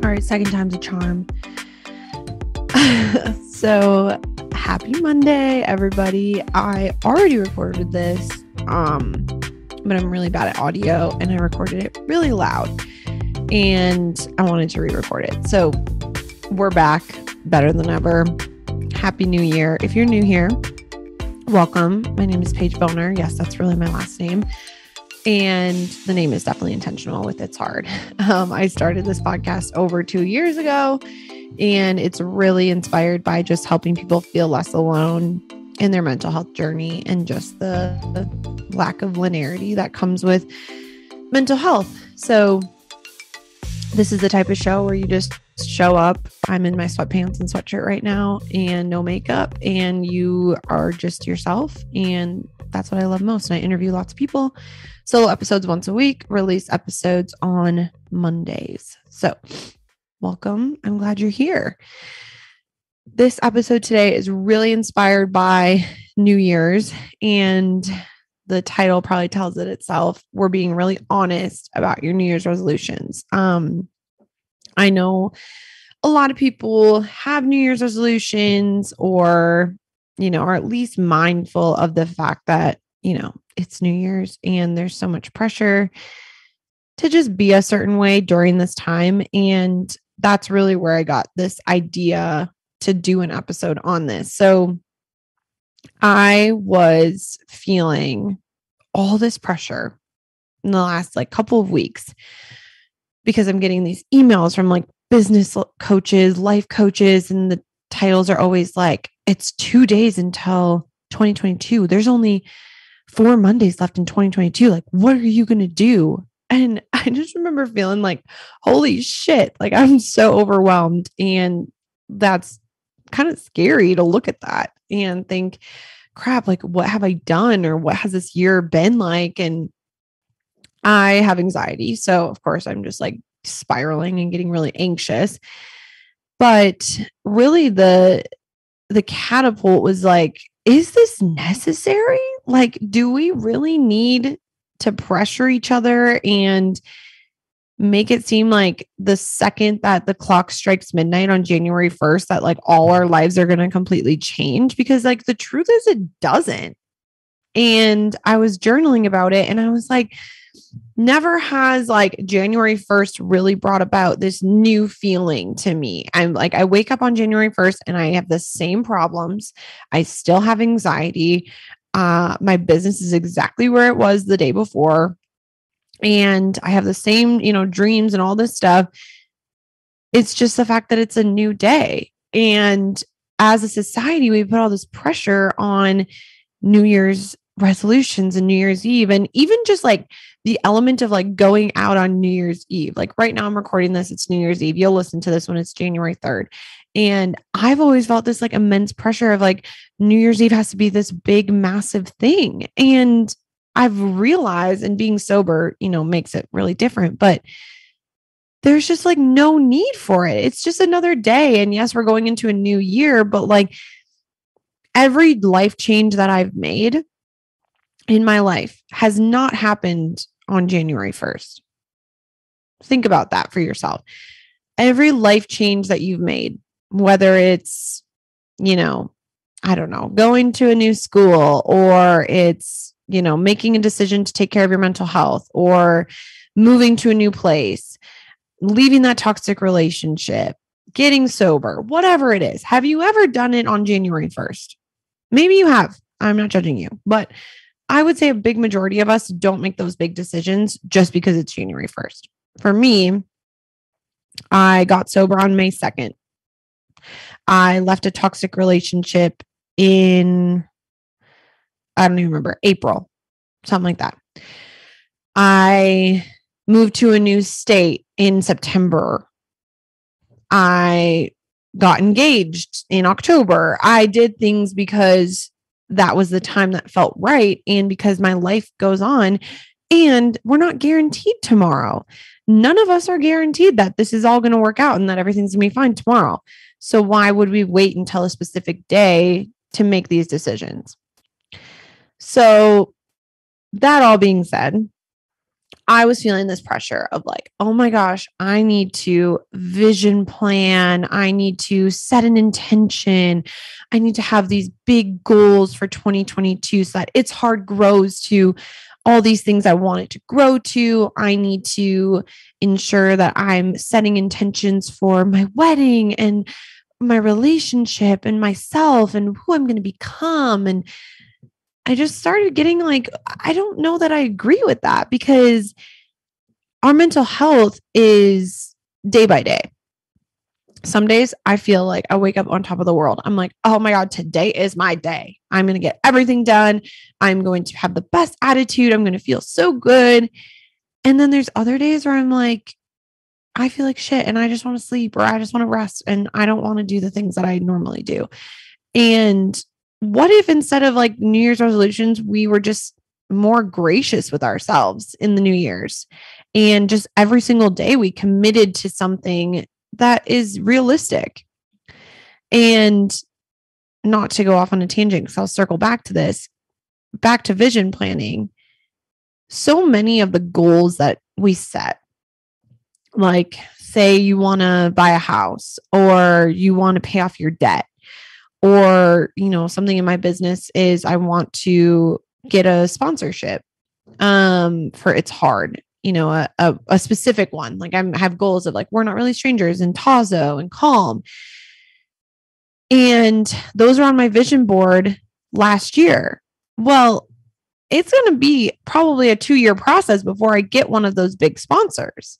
All right, second time's a charm. So happy Monday, everybody. I already recorded this, but I'm really bad at audio and I recorded it really loud and I wanted to re-record it. So we're back better than ever. Happy New Year. If you're new here, welcome. My name is Paige Boner. Yes, that's really my last name. And the name is definitely intentional with It's Hard. I started this podcast over 2 years ago, and it's really inspired by just helping people feel less alone in their mental health journey and just the lack of linearity that comes with mental health. So this is the type of show where you just show up. I'm in my sweatpants and sweatshirt right now and no makeup, and you are just yourself. And that's what I love most. And I interview lots of people. Solo episodes once a week, release episodes on Mondays. So welcome. I'm glad you're here. This episode today is really inspired by New Year's, and the title probably tells it itself. We're being really honest about your New Year's resolutions. I know a lot of people have New Year's resolutions or, are at least mindful of the fact that, it's New Year's and there's so much pressure to just be a certain way during this time. And that's really where I got this idea to do an episode on this. So I was feeling all this pressure in the last couple of weeks because I'm getting these emails from business coaches, life coaches, and the titles are always it's 2 days until 2022. There's only 4 Mondays left in 2022. What are you going to do? And I just remember feeling holy shit, I'm so overwhelmed. And that's kind of scary to look at that and think, crap, what have I done? Or what has this year been like? And I have anxiety. So of course I'm just spiraling and getting really anxious. But really the catapult was is this necessary? Do we really need to pressure each other and make it seem like the second that the clock strikes midnight on January 1st, that all our lives are going to completely change? Because the truth is it doesn't. And I was journaling about it and I was never has January 1st really brought about this new feeling to me. I'm I wake up on January 1st and I have the same problems. I still have anxiety. My business is exactly where it was the day before. And I have the same, dreams and all this stuff. It's just the fact that it's a new day. And as a society, we put all this pressure on New Year's resolutions and New Year's Eve, and even just the element of going out on New Year's Eve. Right now I'm recording this, it's New Year's Eve. You'll listen to this when it's January 3rd. And I've always felt this immense pressure of New Year's Eve has to be this big, massive thing. And I've realized, and being sober, makes it really different, but there's just no need for it. It's just another day. And yes, we're going into a new year, but every life change that I've made in my life has not happened on January 1st. Think about that for yourself. Every life change that you've made, whether it's, I don't know, going to a new school, or it's, making a decision to take care of your mental health, or moving to a new place, leaving that toxic relationship, getting sober, whatever it is. Have you ever done it on January 1st? Maybe you have. I'm not judging you, but I would say a big majority of us don't make those big decisions just because it's January 1st. For me, I got sober on May 2nd. I left a toxic relationship in, I don't even remember, April, something like that. I moved to a new state in September. I got engaged in October. I did things because that was the time that felt right. And because my life goes on and we're not guaranteed tomorrow. None of us are guaranteed that this is all going to work out and that everything's going to be fine tomorrow. So why would we wait until a specific day to make these decisions? So that all being said, I was feeling this pressure of like, oh my gosh, I need to vision plan. I need to set an intention. I need to have these big goals for 2022 so that It's Hard grows to all these things I want it to grow to. I need to ensure that I'm setting intentions for my wedding and my relationship and myself and who I'm going to become. And I just started getting like, I don't know that I agree with that, because our mental health is day by day. Some days I feel like I wake up on top of the world. I'm like, oh my God, today is my day. I'm going to get everything done. I'm going to have the best attitude. I'm going to feel so good. And then there's other days where I'm like, I feel like shit and I just want to sleep, or I just want to rest and I don't want to do the things that I normally do. And what if instead of like New Year's resolutions, we were just more gracious with ourselves in the New Year's, and just every single day we committed to something that is realistic? And not to go off on a tangent, because I'll circle back to this, back to vision planning. So many of the goals that we set, like say you want to buy a house, or you want to pay off your debt, or, something in my business is I want to get a sponsorship for It's Hard, a specific one. Like I have goals of like, We're Not Really Strangers and Tazo and Calm. And those are on my vision board last year. Well, it's going to be probably a 2-year process before I get one of those big sponsors.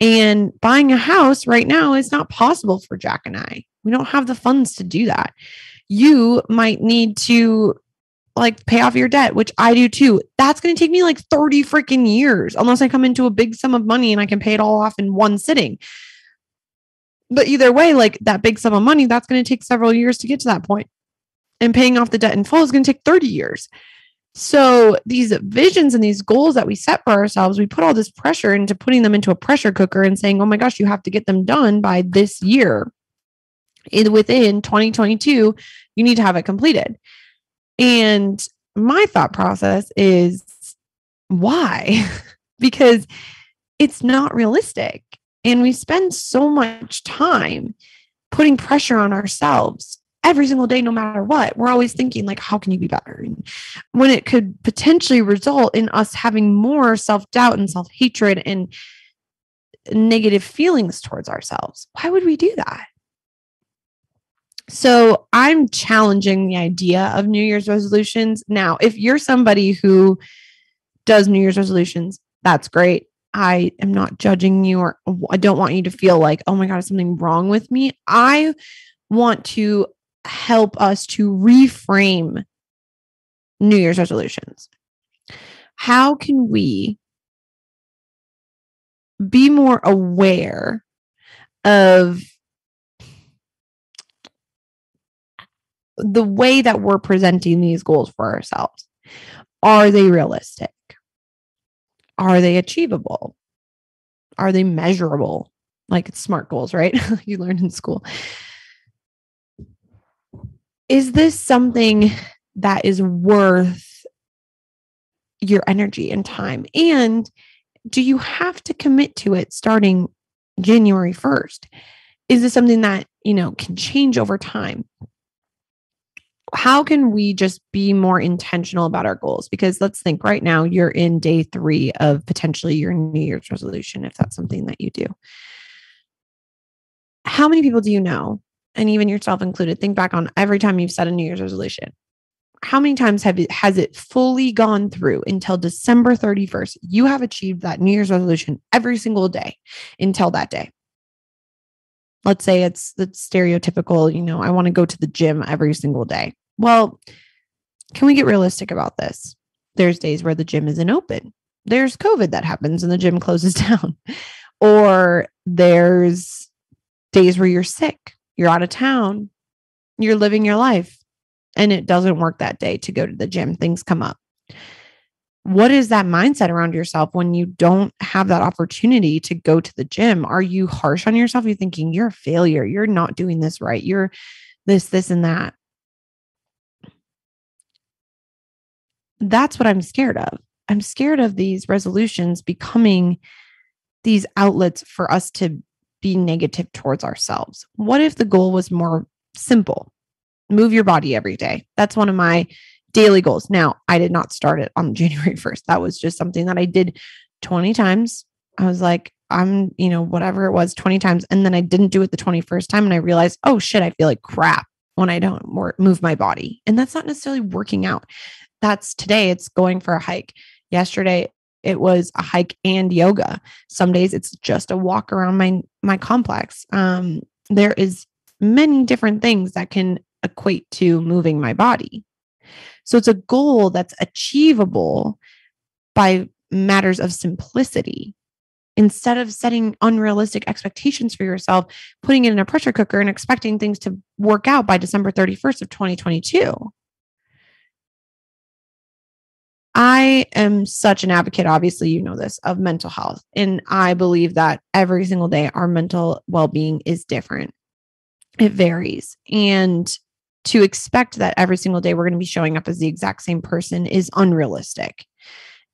And buying a house right now is not possible for Jack and I. We don't have the funds to do that. You might need to like pay off your debt, which I do too. That's going to take me like 30 freaking years, unless I come into a big sum of money and I can pay it all off in one sitting. But either way, like that big sum of money, that's going to take several years to get to that point. And paying off the debt in full is going to take 30 years. So these visions and these goals that we set for ourselves, we put all this pressure into putting them into a pressure cooker and saying, oh my gosh, you have to get them done by this year. Within 2022, you need to have it completed. And my thought process is, why? Because it's not realistic. And we spend so much time putting pressure on ourselves every single day, no matter what. We're always thinking like, how can you be better? And when it could potentially result in us having more self-doubt and self-hatred and negative feelings towards ourselves. Why would we do that? So I'm challenging the idea of New Year's resolutions. Now, if you're somebody who does New Year's resolutions, that's great. I am not judging you, or I don't want you to feel like, oh my God, is something wrong with me? I want to help us to reframe New Year's resolutions. How can we be more aware of the way that we're presenting these goals for ourselves? Are they realistic? Are they achievable? Are they measurable? Like it's SMART goals, right? You learned in school. Is this something that is worth your energy and time? And do you have to commit to it starting January 1st? Is this something that, can change over time? How can we just be more intentional about our goals? Because let's think right now, you're in day 3 of potentially your New Year's resolution, if that's something that you do. How many people do you know, and even yourself included, think back on every time you've set a New Year's resolution? How many times has it fully gone through until December 31st? You have achieved that New Year's resolution every single day until that day. Let's say it's the stereotypical, I want to go to the gym every single day. Well, can we get realistic about this? There's days where the gym isn't open. There's COVID that happens and the gym closes down. Or there's days where you're sick, you're out of town, you're living your life, and it doesn't work that day to go to the gym. Things come up. What is that mindset around yourself when you don't have that opportunity to go to the gym? Are you harsh on yourself? You're thinking you're a failure. You're not doing this right. You're this, and that. That's what I'm scared of. I'm scared of these resolutions becoming these outlets for us to be negative towards ourselves. What if the goal was more simple? Move your body every day. That's one of my daily goals. Now, I did not start it on January 1st. That was just something that I did 20 times. I was like, whatever it was, 20 times. And then I didn't do it the 21st time. And I realized, oh shit, I feel like crap when I don't move my body. And that's not necessarily working out. That's today, it's going for a hike. Yesterday, it was a hike and yoga. Some days it's just a walk around my complex. There is many different things that can equate to moving my body. So it's a goal that's achievable by matters of simplicity. Instead of setting unrealistic expectations for yourself, putting it in a pressure cooker and expecting things to work out by December 31st of 2022. I am such an advocate, obviously, you know this, of mental health. And I believe that every single day, our mental well-being is different. It varies. And to expect that every single day we're going to be showing up as the exact same person is unrealistic.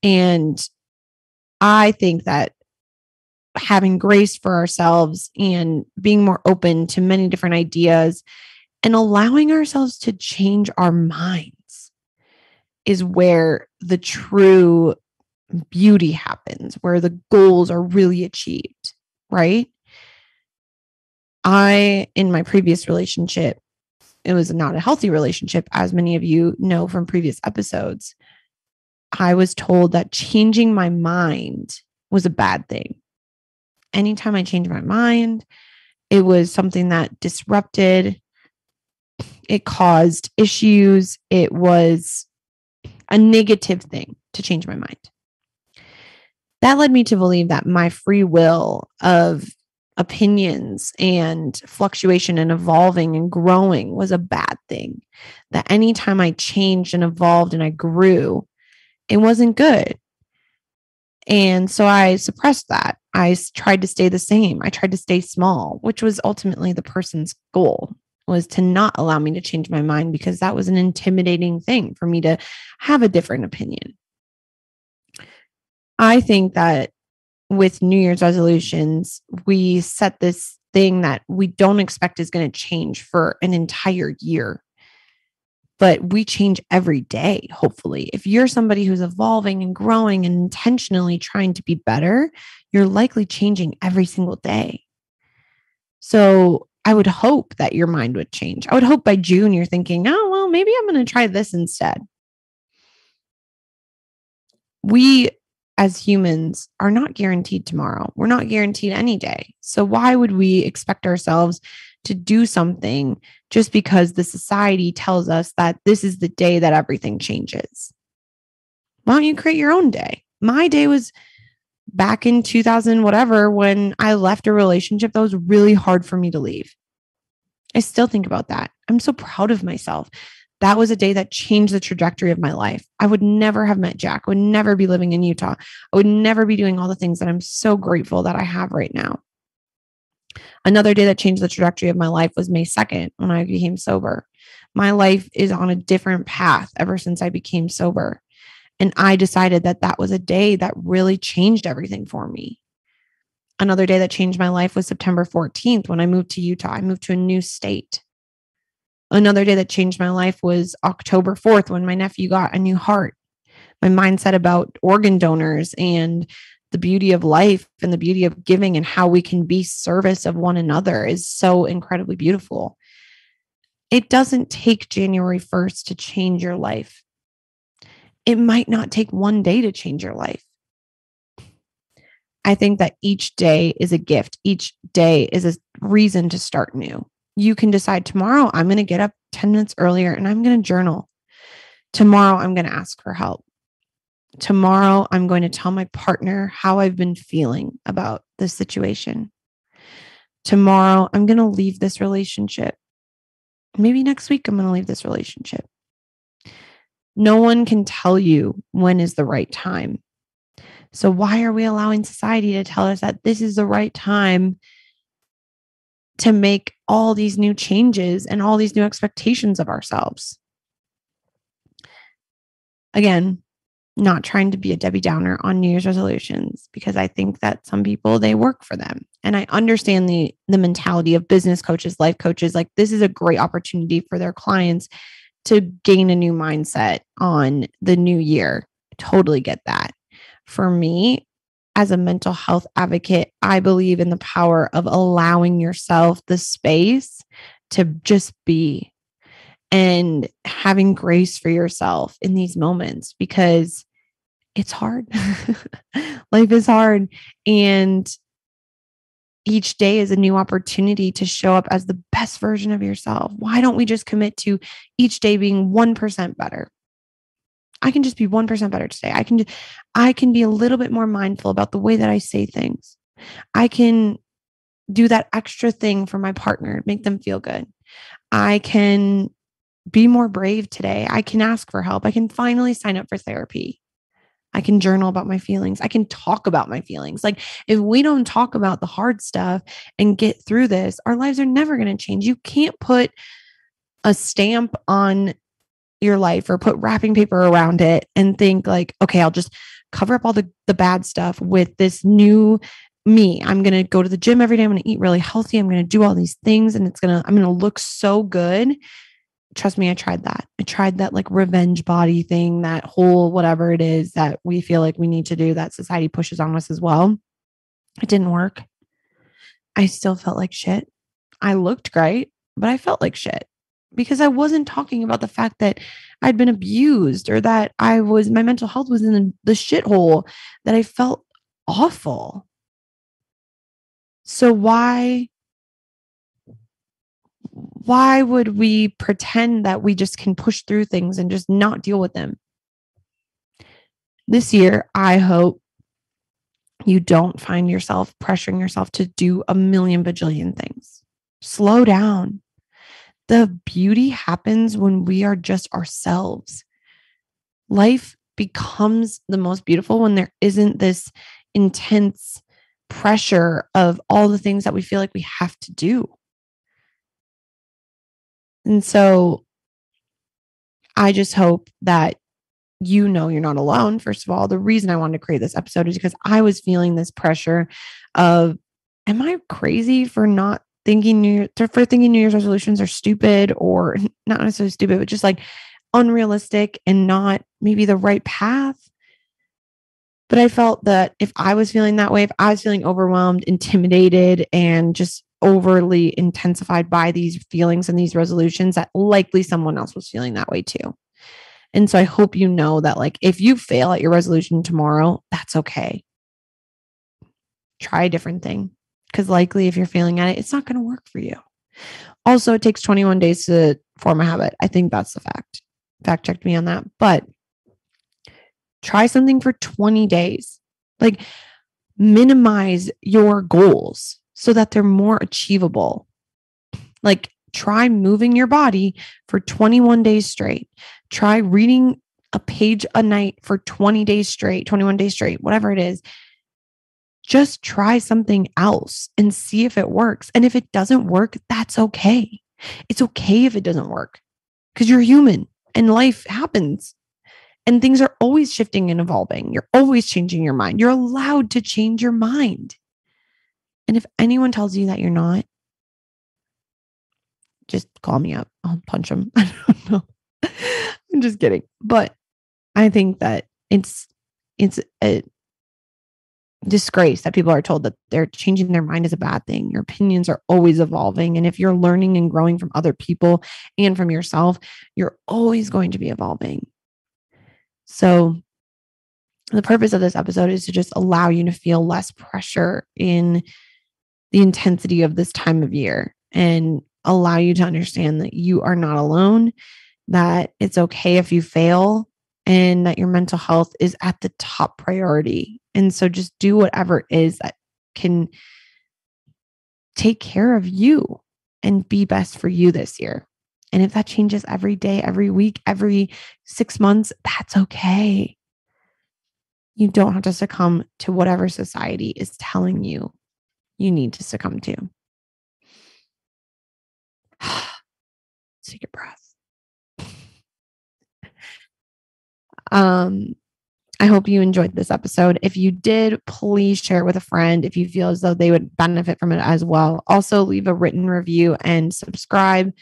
And I think that having grace for ourselves and being more open to many different ideas and allowing ourselves to change our minds is where the true beauty happens, where the goals are really achieved, right? In my previous relationship, it was not a healthy relationship, as many of you know from previous episodes. I was told that changing my mind was a bad thing. Anytime I changed my mind, it was something that disrupted, it caused issues. It was a negative thing to change my mind. That led me to believe that my free will of opinions and fluctuation and evolving and growing was a bad thing. That anytime I changed and evolved and I grew, it wasn't good. And so I suppressed that. I tried to stay the same. I tried to stay small, which was ultimately the person's goal, was to not allow me to change my mind because that was an intimidating thing for me to have a different opinion. I think that with New Year's resolutions, we set this thing that we don't expect is going to change for an entire year. But we change every day, hopefully. If you're somebody who's evolving and growing and intentionally trying to be better, you're likely changing every single day. So I would hope that your mind would change. I would hope by June you're thinking, oh, well, maybe I'm going to try this instead. We as humans are not guaranteed tomorrow. We're not guaranteed any day. So why would we expect ourselves to do something just because the society tells us that this is the day that everything changes? Why don't you create your own day? My day was back in 2000, whatever, when I left a relationship that was really hard for me to leave. I still think about that. I'm so proud of myself. That was a day that changed the trajectory of my life. I would never have met Jack. I would never be living in Utah. I would never be doing all the things that I'm so grateful that I have right now. Another day that changed the trajectory of my life was May 2nd when I became sober. My life is on a different path ever since I became sober. And I decided that that was a day that really changed everything for me. Another day that changed my life was September 14th when I moved to Utah. I moved to a new state. Another day that changed my life was October 4th when my nephew got a new heart. My mindset about organ donors and the beauty of life and the beauty of giving and how we can be service of one another is so incredibly beautiful. It doesn't take January 1st to change your life. It might not take one day to change your life. I think that each day is a gift. Each day is a reason to start new. You can decide tomorrow, I'm going to get up 10 minutes earlier and I'm going to journal. Tomorrow, I'm going to ask for help. Tomorrow, I'm going to tell my partner how I've been feeling about this situation. Tomorrow, I'm going to leave this relationship. Maybe next week, I'm going to leave this relationship. No one can tell you when is the right time. So why are we allowing society to tell us that this is the right time to make all these new changes and all these new expectations of ourselves? Again, not trying to be a Debbie Downer on New Year's resolutions, because I think that some people, they work for them. And I understand the mentality of business coaches, life coaches. Like, this is a great opportunity for their clients to gain a new mindset on the new year. Totally get that. For me, as a mental health advocate, I believe in the power of allowing yourself the space to just be, and having grace for yourself in these moments, because it's hard. Life is hard. And each day is a new opportunity to show up as the best version of yourself. Why don't we just commit to each day being 1% better? I can just be 1% better today. I can be a little bit more mindful about the way that I say things. I can do that extra thing for my partner, make them feel good. I can be more brave today. I can ask for help. I can finally sign up for therapy. I can journal about my feelings. I can talk about my feelings. Like, if we don't talk about the hard stuff and get through this, our lives are never going to change. You can't put a stamp on your life or put wrapping paper around it and think like, okay, I'll just cover up all the bad stuff with this new me. I'm going to go to the gym every day. I'm going to eat really healthy. I'm going to do all these things, and I'm going to look so good. Trust me, I tried that. I tried that like revenge body thing, that whole whatever it is that we feel like we need to do, that society pushes on us as well. It didn't work. I still felt like shit. I looked great, but I felt like shit, because I wasn't talking about the fact that I'd been abused, or that my mental health was in the shithole, that I felt awful. So why would we pretend that we just can push through things and just not deal with them? This year, I hope you don't find yourself pressuring yourself to do a million bajillion things. Slow down. The beauty happens when we are just ourselves. Life becomes the most beautiful when there isn't this intense pressure of all the things that we feel like we have to do. And so I just hope that you're not alone. First of all, the reason I wanted to create this episode is because I was feeling this pressure of, am I crazy for not thinking New Year's resolutions are stupid, or not necessarily stupid, but just like unrealistic and not maybe the right path? But I felt that if I was feeling that way, if I was feeling overwhelmed, intimidated, and just overly intensified by these feelings and these resolutions, that likely someone else was feeling that way too. And so I hope you know that, like, if you fail at your resolution tomorrow, that's okay. Try a different thing, because likely if you're failing at it, it's not going to work for you. Also, it takes 21 days to form a habit. I think that's the fact. Fact checked me on that. But try something for 20 days. Like, minimize your goals so that they're more achievable. Like, try moving your body for 21 days straight. Try reading a page a night for 20 days straight, 21 days straight, whatever it is. Just try something else and see if it works. And if it doesn't work, that's okay. It's okay if it doesn't work, because you're human and life happens and things are always shifting and evolving. You're always changing your mind. You're allowed to change your mind. And if anyone tells you that you're not, just call me up. I'll punch them. I don't know. I'm just kidding. But I think that it's a disgrace that people are told that they're changing their mind is a bad thing. Your opinions are always evolving. And if you're learning and growing from other people and from yourself, you're always going to be evolving. So the purpose of this episode is to just allow you to feel less pressure in the intensity of this time of year, and allow you to understand that you are not alone, that it's okay if you fail, and that your mental health is at the top priority. And so just do whatever it is that can take care of you and be best for you this year. And if that changes every day, every week, every 6 months, that's okay. You don't have to succumb to whatever society is telling you need to succumb to. Take a breath. I hope you enjoyed this episode. If you did, please share it with a friend if you feel as though they would benefit from it as well. Also, leave a written review and subscribe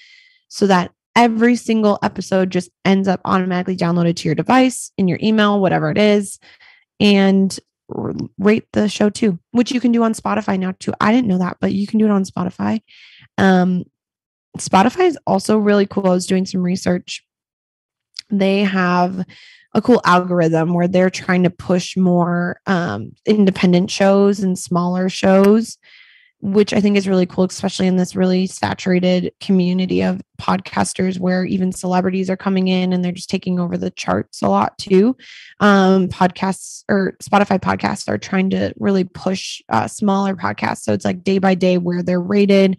so that every single episode just ends up automatically downloaded to your device, in your email, whatever it is. And rate the show too, which you can do on Spotify now too. I didn't know that, but you can do it on Spotify. Spotify is also really cool. I was doing some research. They have a cool algorithm where they're trying to push more independent shows and smaller shows, which I think is really cool, especially in this really saturated community of podcasters where even celebrities are coming in and they're just taking over the charts a lot too. Podcasts or Spotify podcasts are trying to really push smaller podcasts. So it's like day by day where they're rated,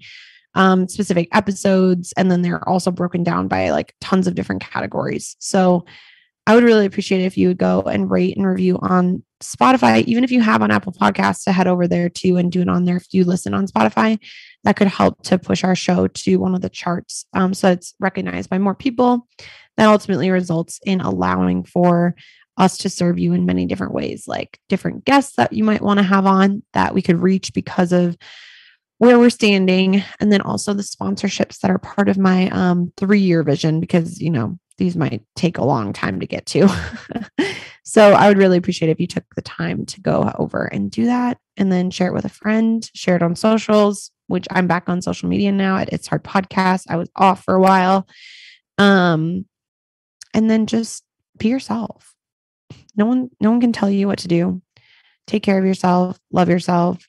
specific episodes, and then they're also broken down by like tons of different categories. So I would really appreciate it if you would go and rate and review on Spotify. Even if you have on Apple Podcasts, to head over there too and do it on there. If you listen on Spotify, that could help to push our show to one of the charts. So it's recognized by more people. That ultimately results in allowing for us to serve you in many different ways, like different guests that you might want to have on that we could reach because of where we're standing. And then also the sponsorships that are part of my 3-year vision, because, these might take a long time to get to. So I would really appreciate if you took the time to go over and do that, and then share it with a friend, share it on socials, which I'm back on social media now at It's Hard Podcast. I was off for a while. And then just be yourself. No one can tell you what to do. Take care of yourself, love yourself.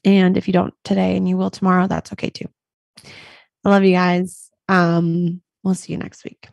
And if you don't today and you will tomorrow, that's okay too. I love you guys. We'll see you next week.